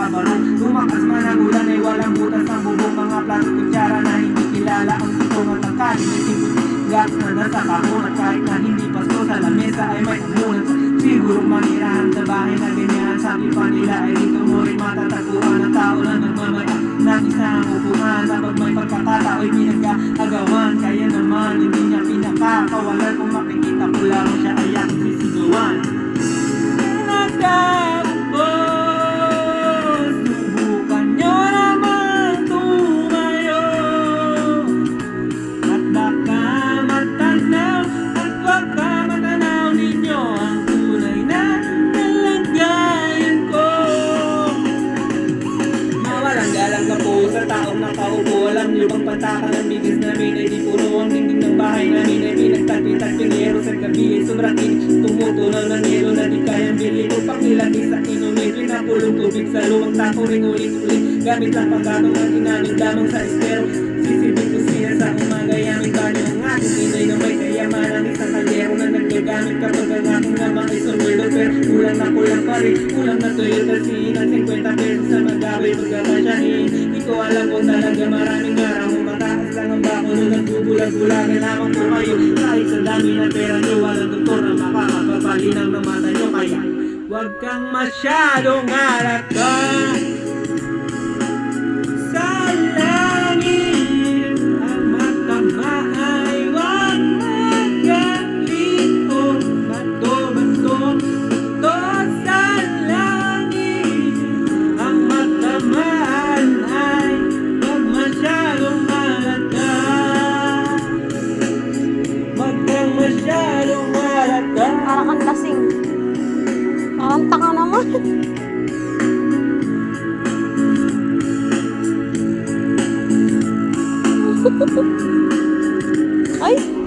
baro. Lumakas man ang ulan ay walang butas ang bubong. Mga plato kutsara na hindi kilala ang tutong at ang kanin. Gas na nasa kahon at kahit na hindi pasto sa lamesa ay may amunan. Siguro manirahan sa bahay na ganyan. Sabi pa nila ay dito mo rin matatagpuan ang tao na nagmamaya ng isang upuan. Kapag may pagkakatao ay pinag-agawan, kaya naman hindi niya pinakakawalan. Kung makikita ko lang siya ay aking sisigawan. Subukan nyo naman tumayo at baka matanaw ninyo ang tunay na kalagayan ko. Mawalang galang na po sa taong nakaupo. Alam niyo bang pantakan ng bigis namin ay di puno ang dingding ng bahay namin ay pinagtagpi-tagping yero sa gabi ay sobrang init. Tumutunaw ng yelo na di kayang bili ko pakilagi sa inumin. Pinapulong tubig sa luwang tako ring ulit-ulit. Gamit lang pagkatong ang inamin lamang sa estero. Sisibig ko siya sa umaga yaming banyo ang ating inay na may kayamanan. Isang kalyero na nagagamit kapag ang aking naman ay sumuldo. Pero kulang na kulang pa rin. Kulang na tuyo tasihin at 50 pesos sa magabay pagkakasyahin. Di ko alam kung talaga maraming araw mo mataas lang ang bako nung nagbubulag-bulagan lamang po kayo. Kahit sa dami ng pera nyo walang doktor na makakapapalinang ng mata nyo. Kaya huwag kang masyadong alaka sa langit. Ang matama ay huwag magalito. Bato-bato sa langit. Ang matamaan ay huwag masyadong alaka. Huwag kang masyadong alaka. Parang kang lasing. Parang taka naman. Ay!